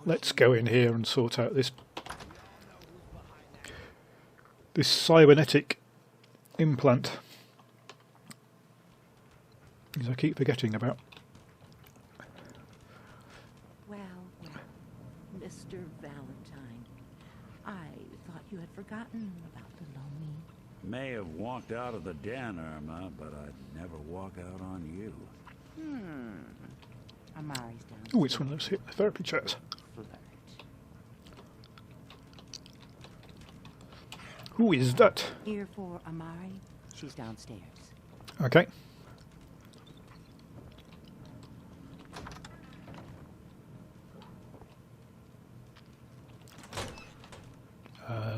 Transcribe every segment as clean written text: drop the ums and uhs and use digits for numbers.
let's go in here and sort out this cybernetic implant, as I keep forgetting about. Well, Mr. Valentine, I thought you had forgotten about little me. May have walked out of the den, Irma, but I'd never walk out on you. Amari's down. Oh, it's one of those therapy chairs. Who is that? Here for Amari. She's downstairs. Okay.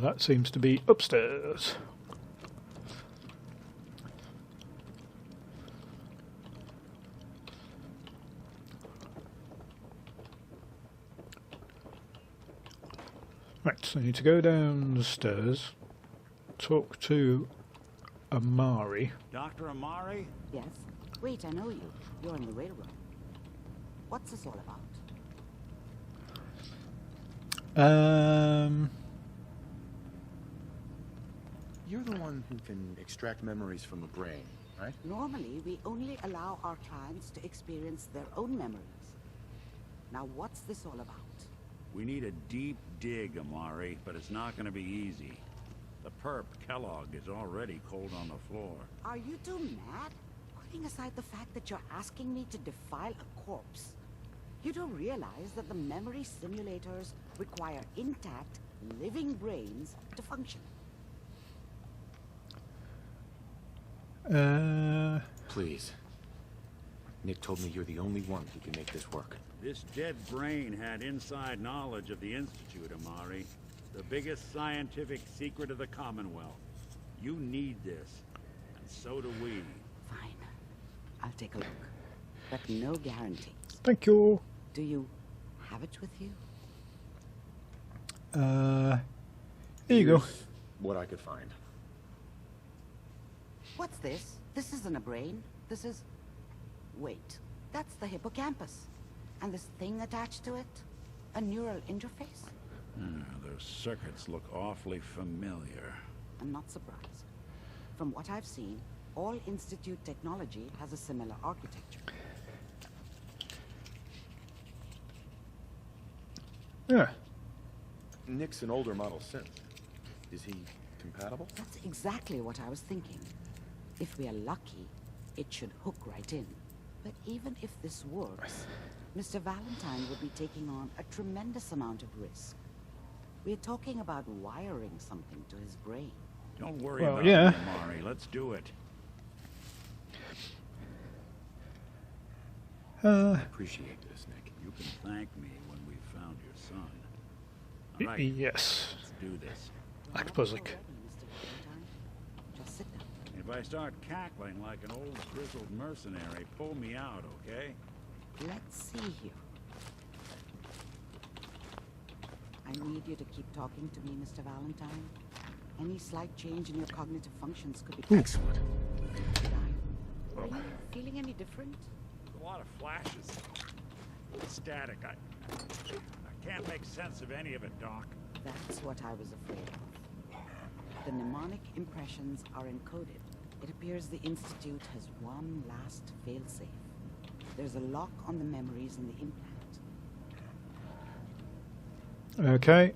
That seems to be upstairs. Right, so I need to go downstairs, talk to Amari. Dr. Amari? Yes? Wait, I know you. You're in the railroad. What's this all about? You're the one who can extract memories from the brain, right? Normally, we only allow our clients to experience their own memories. Now, what's this all about? We need a deep dig, Amari, but it's not going to be easy. The perp, Kellogg, is already cold on the floor. Are you two mad? Putting aside the fact that you're asking me to defile a corpse, you don't realize that the memory simulators require intact, living brains to function. Please. Nick told me you're the only one who can make this work. This dead brain had inside knowledge of the Institute, Amari. The biggest scientific secret of the Commonwealth. You need this, and so do we. Fine. I'll take a look. But no guarantees. Thank you. Do you have it with you? Here you go. Here's what I could find. What's this? This isn't a brain. This is... Wait. That's the hippocampus. And this thing attached to it? A neural interface? Those circuits look awfully familiar. I'm not surprised. From what I've seen, all Institute technology has a similar architecture. Yeah. Nick's an older model synth. Is he compatible? That's exactly what I was thinking. If we are lucky, it should hook right in. But even if this works, Mr. Valentine would be taking on a tremendous amount of risk. We're talking about wiring something to his brain. Don't worry Well, about yeah. it, Amari. Let's do it. I appreciate this, Nick. You can thank me when we've found your son. All right, Yes. let's do this. Act puzzling. Already, Mr. Valentine. Just sit down. If I start cackling like an old grizzled mercenary, pull me out, okay? Let's see here. I need you to keep talking to me, Mr. Valentine. Any slight change in your cognitive functions could be... Excellent. Are you feeling any different? A lot of flashes. Static. I can't make sense of any of it, Doc. That's what I was afraid of. The mnemonic impressions are encoded. It appears the Institute has one last failsafe. There's a lock on the memories in the implant. Okay.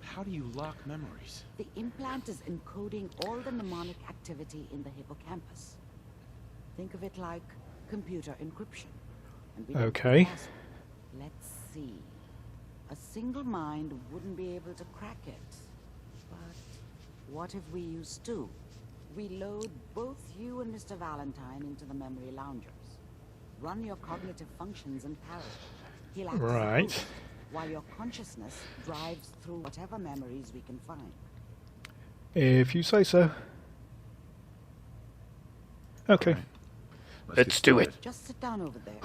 How do you lock memories? The implant is encoding all the mnemonic activity in the hippocampus. Think of it like computer encryption. And we don't Okay. pass it. Let's see. A single mind wouldn't be able to crack it. But what if we use two? We load both you and Mr. Valentine into the memory loungers. Run your cognitive functions in parallel. He'll act as a Right. host, while your consciousness drives through whatever memories we can find. If you say so. Okay. Right. Let's do it. Just sit down over there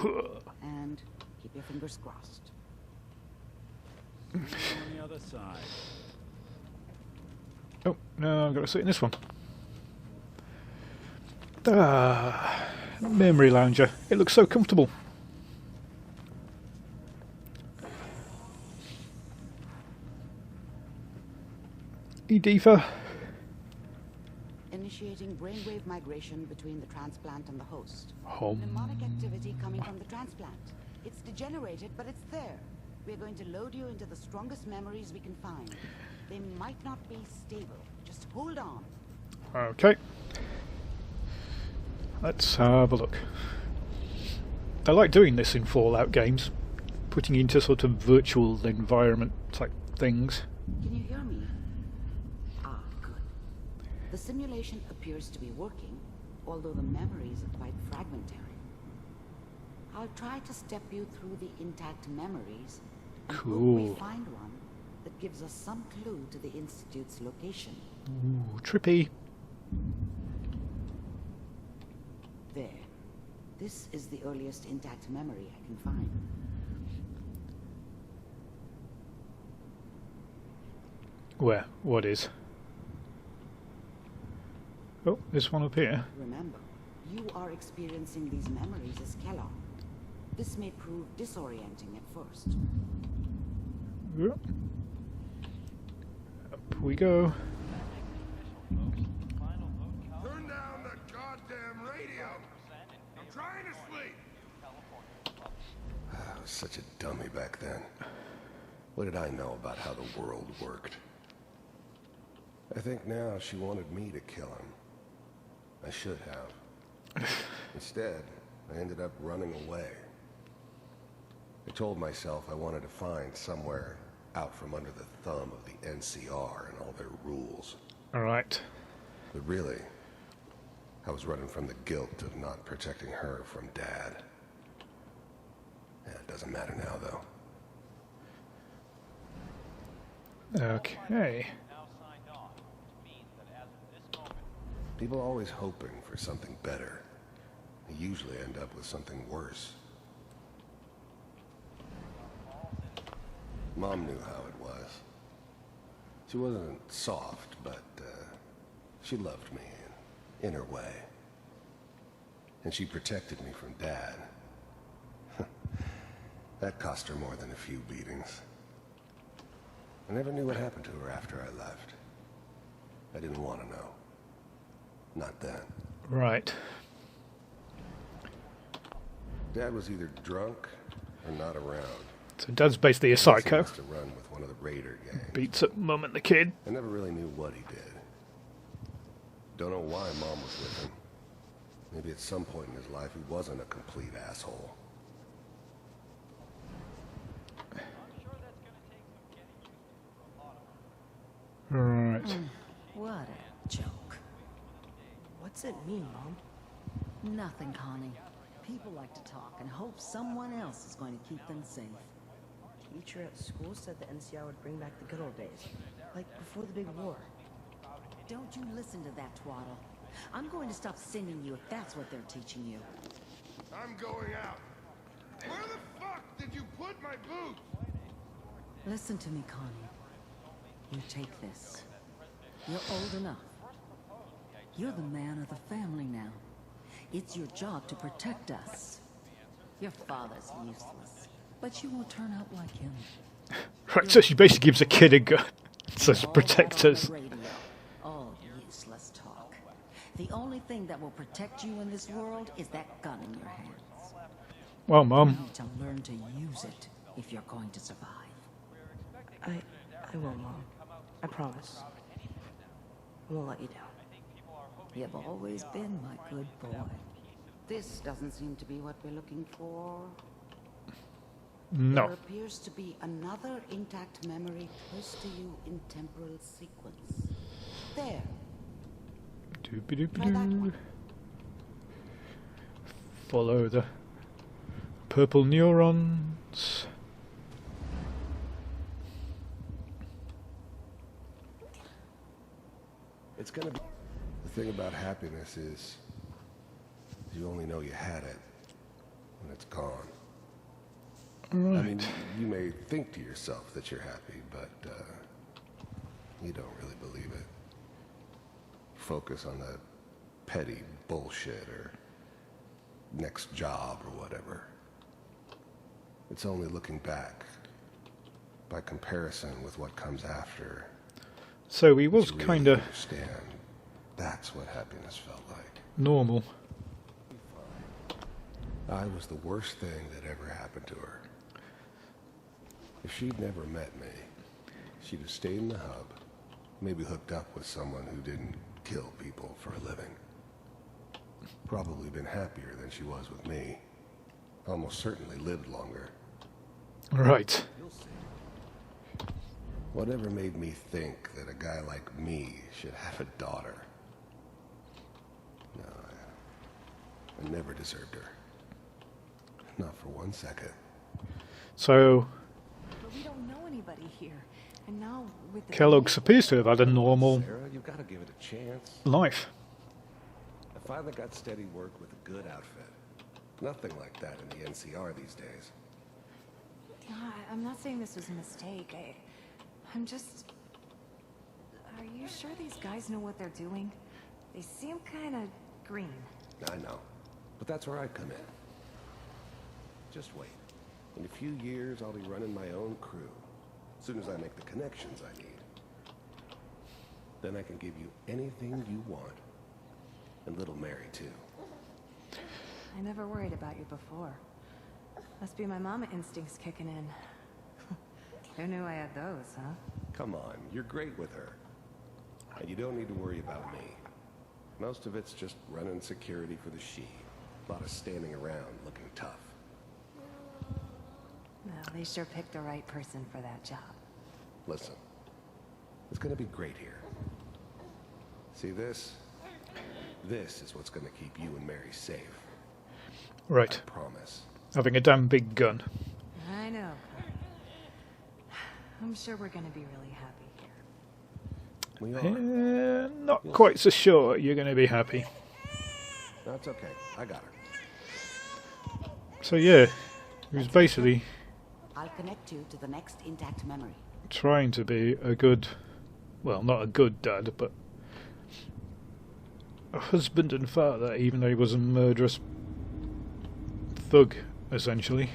and keep your fingers crossed. On the other side. Oh, no, I've got to sit in this one. Memory lounger. It looks so comfortable. Edifa. Initiating brainwave migration between the transplant and the host. Home. Mnemonic activity coming from the transplant. It's degenerated, but it's there. We're going to load you into the strongest memories we can find. They might not be stable. Just hold on. Okay. Let's have a look. I like doing this in Fallout games, putting into sort of virtual environment type things. Can you hear me? Ah, good. The simulation appears to be working, although the memories are quite fragmentary. I'll try to step you through the intact memories and hope we find one that gives us some clue to the Institute's location. Ooh, trippy. There. This is the earliest intact memory I can find. Where? What is? Oh, this one up here. Remember, you are experiencing these memories as Kellogg. This may prove disorienting at first. Yep. Up we go. Turn down the goddamn radio! I'm trying to sleep! I was such a dummy back then. What did I know about how the world worked? I think now she wanted me to kill him. I should have. Instead, I ended up running away. I told myself I wanted to find somewhere out from under the thumb of the NCR and all their rules. Alright. But really, I was running from the guilt of not protecting her from Dad. Yeah, it doesn't matter now, though. Okay. People are always hoping for something better. They usually end up with something worse. Mom knew how it was. She wasn't soft, but she loved me in her way. And she protected me from Dad. That cost her more than a few beatings. I never knew what happened to her after I left. I didn't want to know. Not then. Right. Dad was either drunk or not around. So Dad's basically a He psycho. must have run with one of the raider gangs. Beats up Mum and the kid. I never really knew what he did. Don't know why Mom was with him. Maybe at some point in his life he wasn't a complete asshole. Right. What a joke. What's it mean, Mom? Nothing, Connie. People like to talk and hope someone else is going to keep them safe. Teacher at school said the NCR would bring back the good old days. Like before the big war. Don't you listen to that twaddle. I'm going to stop sending you if that's what they're teaching you. I'm going out. Where the fuck did you put my boots? Listen to me, Connie. You take this. You're old enough. You're the man of the family now. It's your job to protect us. Your father's useless, but you won't turn out like him. Right, so she basically gives a kid a gun. Says All protect that on us. the radio. All useless talk. The only thing that will protect you in this world is that gun in your hands. Well, You Mum. need to learn to use it if you're going to survive. I will, Mom. I promise. I won't let you down. You've always been my good boy. This doesn't seem to be what we're looking for. No. There appears to be another intact memory close to you in temporal sequence. There. Try that one. Follow the purple neurons. It's gonna be... The thing about happiness is you only know you had it when it's gone. Right. I mean, you may think to yourself that you're happy, but you don't really believe it. Focus on the petty bullshit or next job or whatever. It's only looking back, by comparison with what comes after. So he was that you really kind of understand. That's what happiness felt like. normal. I was the worst thing that ever happened to her. If she'd never met me, she'd have stayed in the hub, maybe hooked up with someone who didn't kill people for a living. Probably been happier than she was with me. Almost certainly lived longer. Right. Whatever made me think that a guy like me should have a daughter? No, I never deserved her. Not for 1 second. So But we don't know anybody here. And now with the Kellogg appears to have had a normal Sarah, you've got to give it a chance. life. I finally got steady work with a good outfit. Nothing like that in the NCR these days. I'm not saying this was a mistake. I'm just... Are you sure these guys know what they're doing? They seem kind of green. I know, but that's where I come in. Just wait. In a few years, I'll be running my own crew. As soon as I make the connections I need. Then I can give you anything you want. And little Mary, too. I never worried about you before. Must be my mama instincts kicking in. Who knew I had those, huh? Come on, you're great with her. And you don't need to worry about me. Most of it's just running security for the she. A lot of standing around looking tough. Well, they sure picked the right person for that job. Listen, it's gonna be great here. See this? This is what's gonna keep you and Mary safe. Right. I promise. Having a damn big gun. I know. I'm sure we're gonna be really happy here. We are. Not quite so sure you're going to be happy. That's okay. I got her. So yeah, he was basically I'll connect you to the next intact memory. trying to be a good, well, not a good dad, but a husband and father, even though he was a murderous thug, essentially.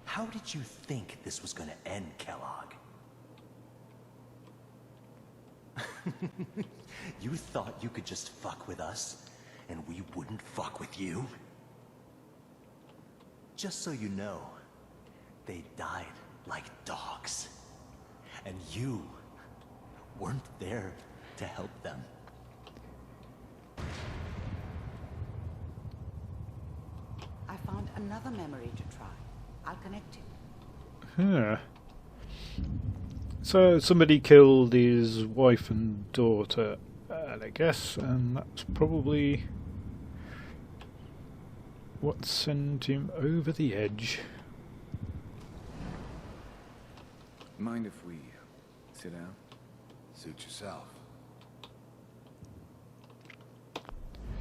How did you think this was gonna end, Kellogg? You thought you could just fuck with us, and we wouldn't fuck with you? Just so you know, they died like dogs. And you weren't there to help them. I found another memory to try. I'll connect you. Huh. So somebody killed his wife and daughter, I guess, and that's probably what sent him over the edge. Mind if we sit down? Suit yourself.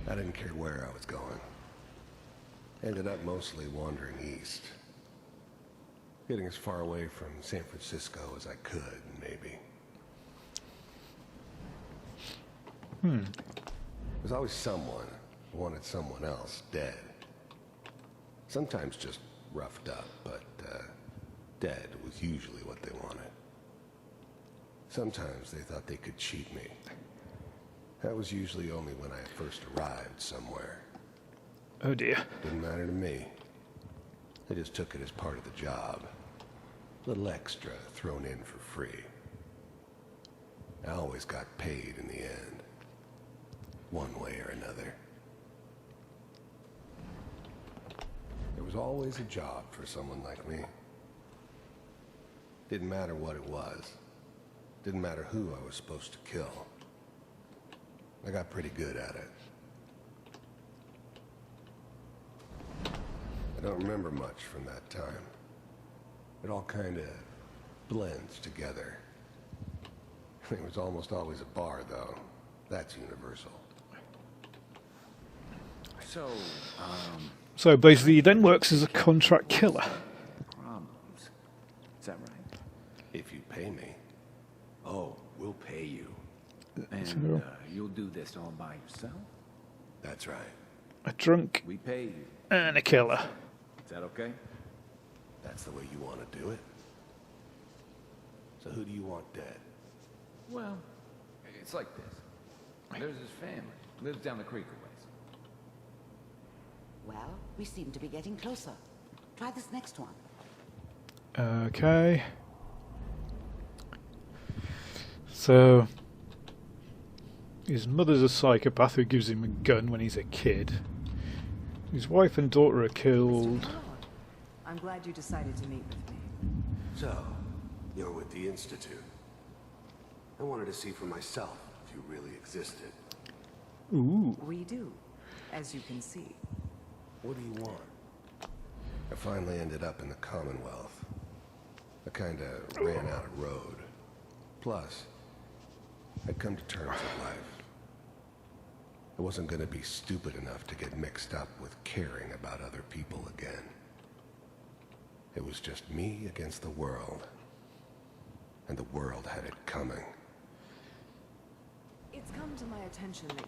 I didn't care where I was going. Ended up mostly wandering east. Getting as far away from San Francisco as I could, maybe. There's always someone who wanted someone else dead. Sometimes just roughed up, but dead was usually what they wanted. Sometimes they thought they could cheat me. That was usually only when I first arrived somewhere. Oh dear. Didn't matter to me. I just took it as part of the job. A little extra thrown in for free. I always got paid in the end. One way or another. There was always a job for someone like me. Didn't matter what it was. Didn't matter who I was supposed to kill. I got pretty good at it. I don't remember much from that time. It all kind of blends together. There was almost always a bar, though. That's universal. So, So basically he then works as a contract killer. problems. Is that right? If you pay me. Oh, we'll pay you. And So- you'll do this all by yourself? That's right. a drunk, We pay you. and a killer. Is that okay? That's the way you want to do it? So who do you want dead? Well, it's like this. There's his family. Lives down the creek a ways. Well, we seem to be getting closer. Try this next one. Okay. So, his mother's a psychopath who gives him a gun when he's a kid. His wife and daughter are killed. Kellogg, I'm glad you decided to meet with me. So, you're with the Institute. I wanted to see for myself if you really existed. Ooh. We do, as you can see. What do you want? I finally ended up in the Commonwealth. I kinda ran out of road. Plus, I'd come to terms with life. I wasn't gonna be stupid enough to get mixed up with caring about other people again. It was just me against the world. And the world had it coming. It's come to my attention that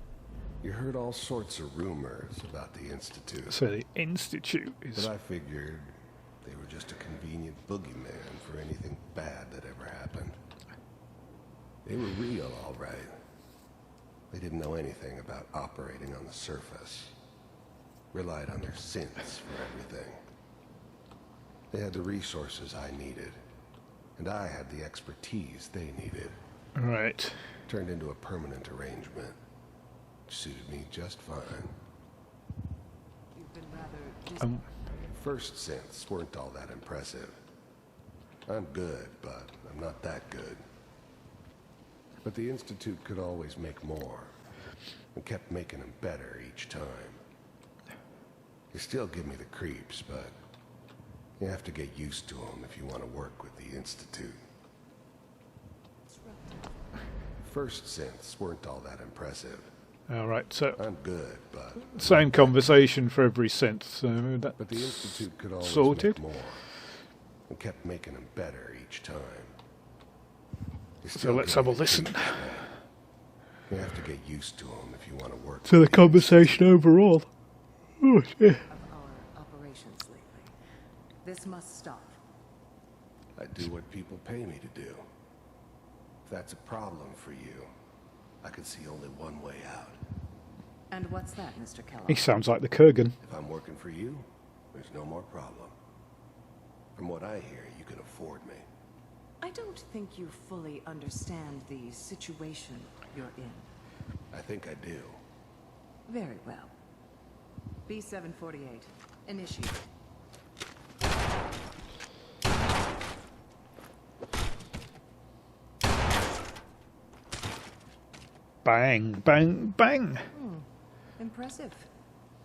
You heard all sorts of rumors about the Institute. So the Institute is... But I figured they were just a convenient boogeyman for anything bad that ever happened. They were real, all right. They didn't know anything about operating on the surface. Relied on their synths for everything. They had the resources I needed. And I had the expertise they needed. Right. Turned into a permanent arrangement. Suited me just fine. you've been rather First synths weren't all that impressive. I'm good, but I'm not that good. But the Institute could always make more, and kept making them better each time. They still give me the creeps, but you have to get used to them if you want to work with the Institute. First synths weren't all that impressive. Alright, so I'm good, but same conversation for every synth. So the that's Institute could always sorted. make more, and kept making them better each time. They So still let's give have a me the listen. creeps, but you have to get used to them if you want to work. To the with conversation overall. Oh, yeah. of our operations lately. This must stop. I do what people pay me to do. If that's a problem for you, I can see only one way out. And what's that, Mr. Kellogg? He sounds like the Kurgan. If I'm working for you, there's no more problem. From what I hear, you can afford me. I don't think you fully understand the situation you're in. I think I do. Very well. B-748, initiate. Bang, bang, bang. Impressive.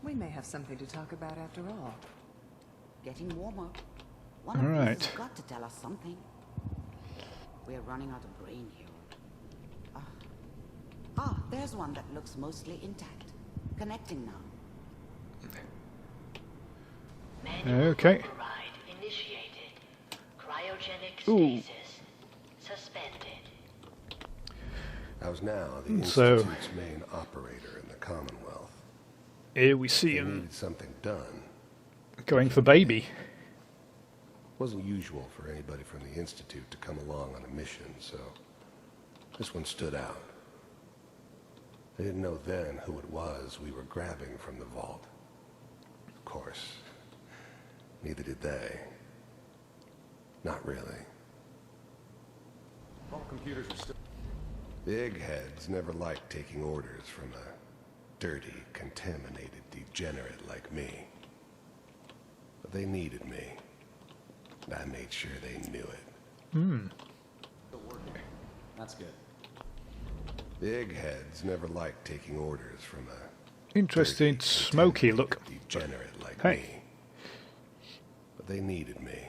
We may have something to talk about after all. Getting warmer. One of Alright. these has got to tell us something. We're running out of brain here. There's one that looks mostly intact. Connecting now. Okay. Override initiated. Cryogenic Ooh. stasis suspended. I was now the So- Institute's main operator in the Commonwealth. Here we see They him needed something done. going for baby. Wasn't usual for anybody from the Institute to come along on a mission, so this one stood out. They didn't know then who it was we were grabbing from the vault. Of course, neither did they. Not really. All computers are still... The eggheads never liked taking orders from a dirty, contaminated degenerate like me. But they needed me. And I made sure they knew it. That's good. The eggheads never liked taking orders from a Interesting dirty, smoky look. degenerate like Hey. me. But they needed me.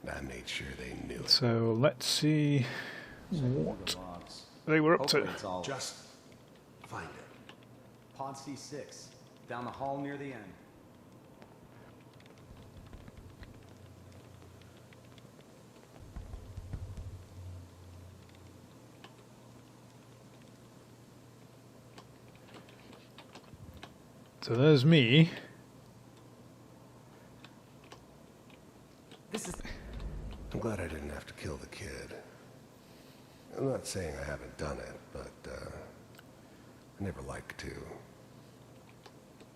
And I made sure they knew it. So let's see what Logs. they were up Hopefully to. it's all... Just find it. Pod C6. Down the hall near the end. So there's me. This is... I'm glad I didn't have to kill the kid. I'm not saying I haven't done it, but, I never liked to.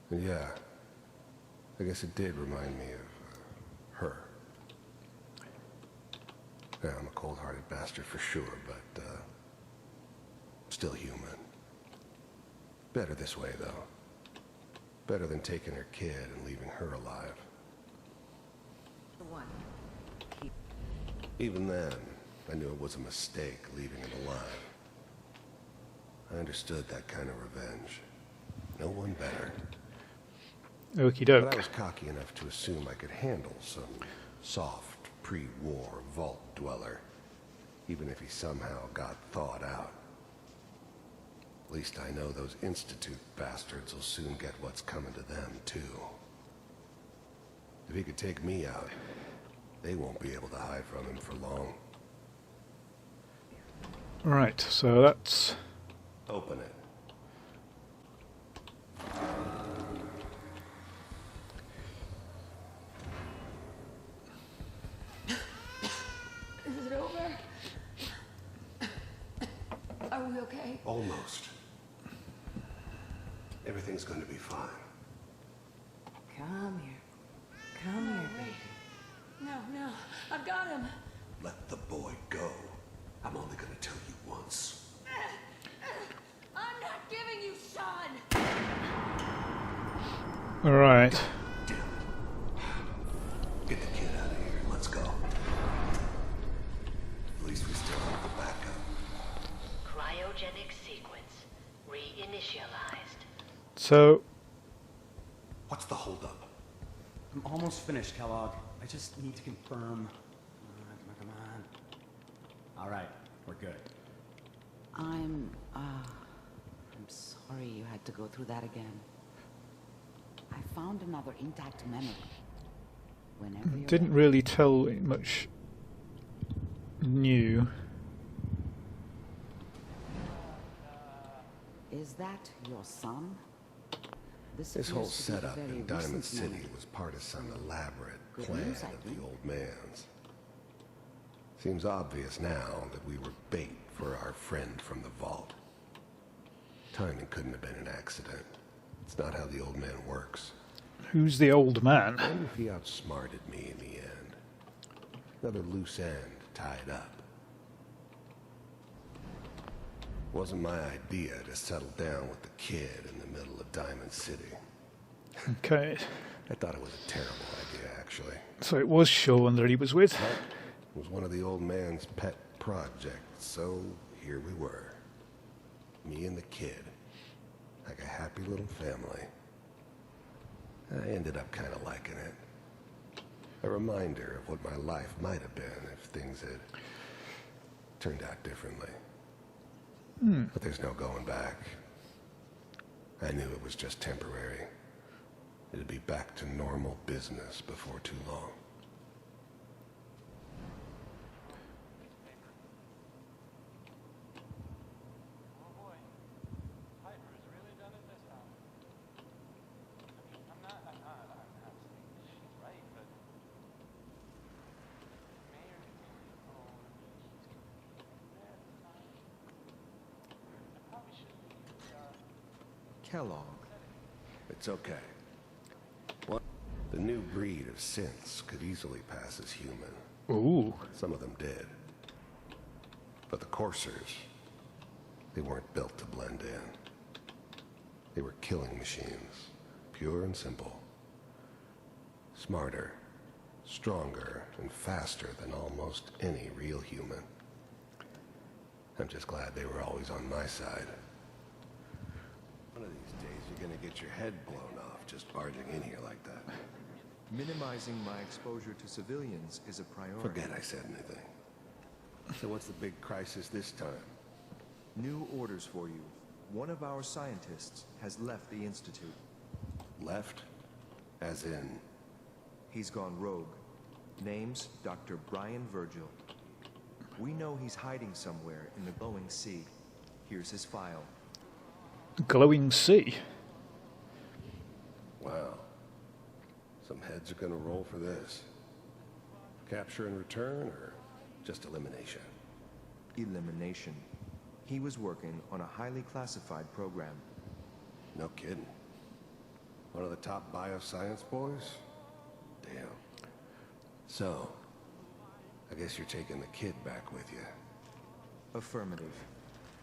And yeah, I guess it did remind me of, her. Yeah, I'm a cold-hearted bastard for sure, but, still human. Better this way, though. Better than taking her kid and leaving her alive. The one. Even then, I knew it was a mistake leaving him alive. I understood that kind of revenge. No one better. Okie But I doke. was cocky enough to assume I could handle some soft, pre-war vault dweller, even if he somehow got thawed out. At least I know those Institute bastards will soon get what's coming to them, too. If he could take me out, they won't be able to hide from him for long. Right, so that's... Open it. Is it over? Are we okay? Almost. Everything's going to be fine. Come here. Come here, baby. No, I've got him. Let the boy go. I'm only going to tell you once. I'm not giving you son. Alright. Get the kid out of here. Let's go. At least we still have the backup. Cryogenic sequence reinitialized. So, What's the holdup? I'm almost finished, Kellogg. I just need to confirm. Come on. All right, we're good. I'm sorry you had to go through that again. I found another intact memory. Whenever you're didn't really tell much new. Is that your son? This whole appears to be a setup very in Diamond recent City memory. was part of some elaborate Good plan news, I of the think. old man's. Seems obvious now that we were bait for our friend from the vault. Timing couldn't have been an accident. It's not how the old man works. Who's the old man? I wonder if he outsmarted me in the end. Another loose end tied up. Wasn't my idea to settle down with the kid in the middle of Diamond City. Okay. I thought it was a terrible idea, actually. So it was Sean that he was with. It was one of the old man's pet projects, so here we were. Me and the kid. Like a happy little family. I ended up kind of liking it. A reminder of what my life might have been if things had turned out differently. But there's no going back. I knew it was just temporary. It'd be back to normal business before too long. Kellogg. It's okay. What? The new breed of synths could easily pass as human. Ooh. Some of them did. But the coursers, they weren't built to blend in. They were killing machines, pure and simple. Smarter, stronger, and faster than almost any real human. I'm just glad they were always on my side. One of these days you're gonna get your head blown off just barging in here like that. Minimizing my exposure to civilians is a priority. Forget I said anything. So what's the big crisis this time? New orders for you. One of our scientists has left the Institute. Left? As in? He's gone rogue. Name's Dr. Brian Virgil. We know he's hiding somewhere in the glowing sea. Here's his file. Glowing sea. Wow. Some heads are gonna roll for this. Capture and return, or just elimination? Elimination. He was working on a highly classified program. No kidding. One of the top bioscience boys? Damn. So, I guess you're taking the kid back with you. Affirmative.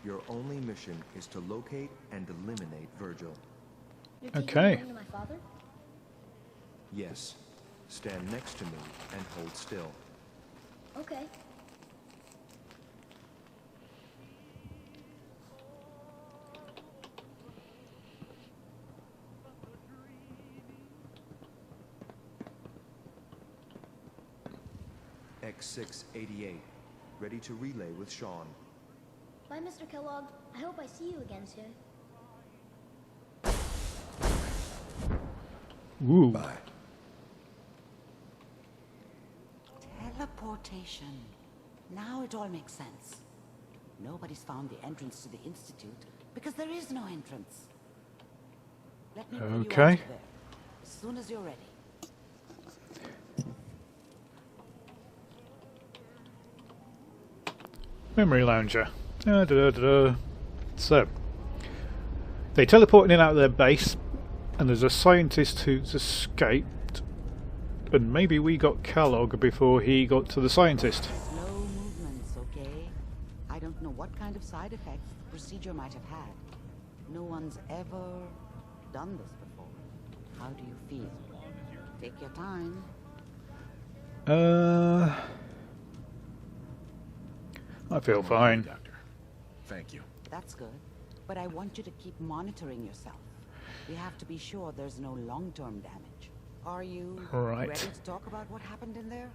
Your only mission is to locate and eliminate Virgil. You're taking Okay. me home to my father? Yes. Stand next to me and hold still. Okay. X688. Ready to relay with Sean. Bye, Mr. Kellogg. I hope I see you again soon. Ooh. Bye. Teleportation. Now it all makes sense. Nobody's found the entrance to the Institute because there is no entrance. Let me pull you Okay. out of there as soon as you're ready. Memory lounger. So, they teleported in out of their base, and there's a scientist who's escaped, and maybe we got Kellogg before he got to the scientist. Slow movements, okay? I don't know what kind of side effects the procedure might have had. No one's ever done this before. How do you feel? Take your time. I feel fine. Doctor. Thank you. That's good. But I want you to keep monitoring yourself. We have to be sure there's no long-term damage. Are you Right. ready to talk about what happened in there?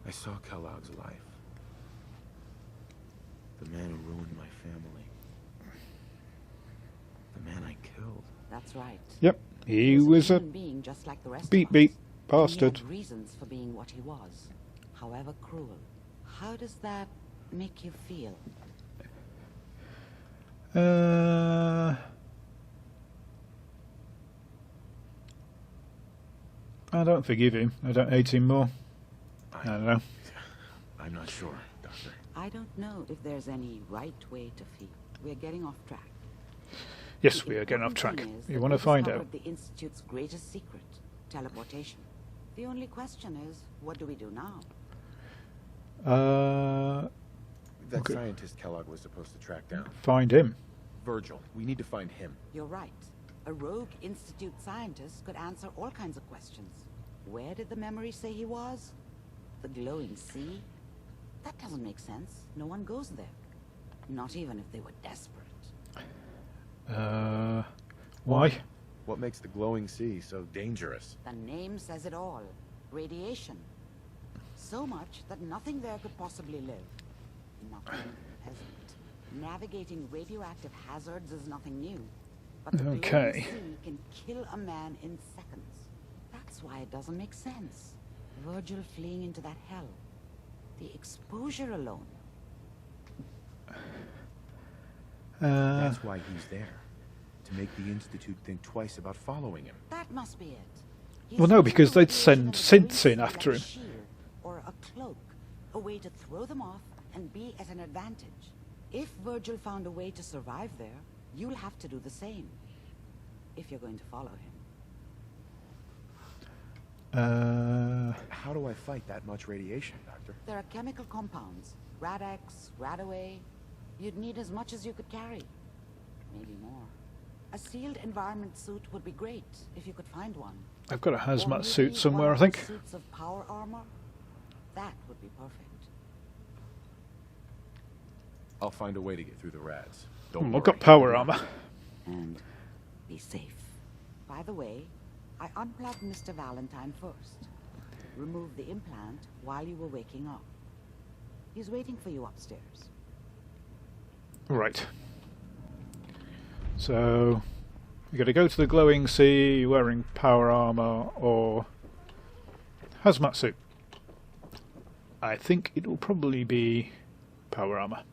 I saw Kellogg's life. The man who ruined my family. The man I killed. That's right. Yep, he was a human being just like the rest beat of us. bastard. He had reasons for being what he was, however cruel. How does that make you feel? I don't forgive him. I don't hate him more. I don't know. I'm not sure, Doctor. I don't know if there's any right way to feel. We're getting off track. Yes, we are getting off track. Thing is You that want to we find discovered out? the Institute's greatest secret, teleportation. The only question is, what do we do now? That Okay. scientist Kellogg was supposed to track down. Find him. Virgil. We need to find him. You're right. A rogue Institute scientist could answer all kinds of questions. Where did the memory say he was? The glowing sea? That doesn't make sense. No one goes there. Not even if they were desperate. Why? What makes the glowing sea so dangerous? The name says it all. Radiation. So much that nothing there could possibly live. Nothing hasn't. Navigating radioactive hazards is nothing new. But the Okay. glowing sea can kill a man in seconds. That's why it doesn't make sense. Virgil fleeing into that hell. The exposure alone. That's why he's there. To make the Institute think twice about following him. That must be it. He's Well, no, using because the they'd radiation send of the glowing synths in sea after like him. a shield or a cloak. A way to throw them off and be at an advantage. If Virgil found a way to survive there, you'll have to do the same. If you're going to follow him. How do I fight that much radiation, Doctor? There are chemical compounds. Rad-X, Radaway. You'd need as much as you could carry. Maybe more. A sealed environment suit would be great, if you could find one. I've got a Or hazmat maybe suit somewhere, one I of those think. Suits of power armor? That would be perfect. I'll find a way to get through the rads. Don't worry. I've got power armor. And be safe. By the way, I unplugged Mr. Valentine first. Removed the implant while you were waking up. He's waiting for you upstairs. Right. So, you got to go to the glowing sea wearing power armor or hazmat suit. I think it will probably be power armor.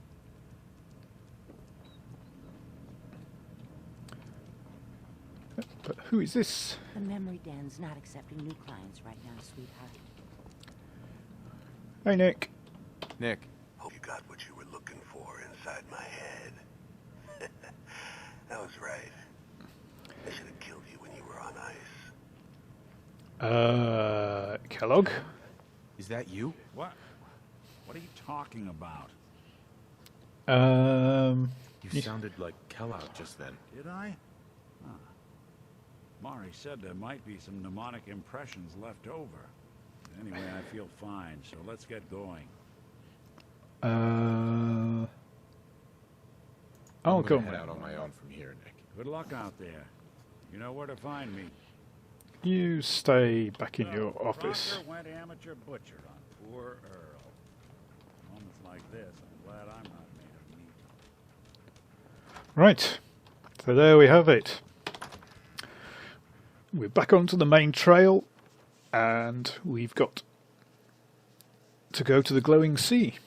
Who is this? The memory den's not accepting new clients right now, sweetheart. Hey, Nick. Nick. Hope you got what you were looking for inside my head. That was right. I should have killed you when you were on ice. Kellogg? Is that you? What? What are you talking about? You sounded like Kellogg just then. Did I? Huh. Mari said there might be some mnemonic impressions left over. Anyway, I feel fine, so let's get going. I'll go head out on my own from here, Nick. Good luck out there. You know where to find me. You stay back in your office. Crocker went amateur butcher on poor Earl. Moments like this, I'm glad I'm not made of meat. Right. So there we have it. We're back onto the main trail, and we've got to go to the glowing sea.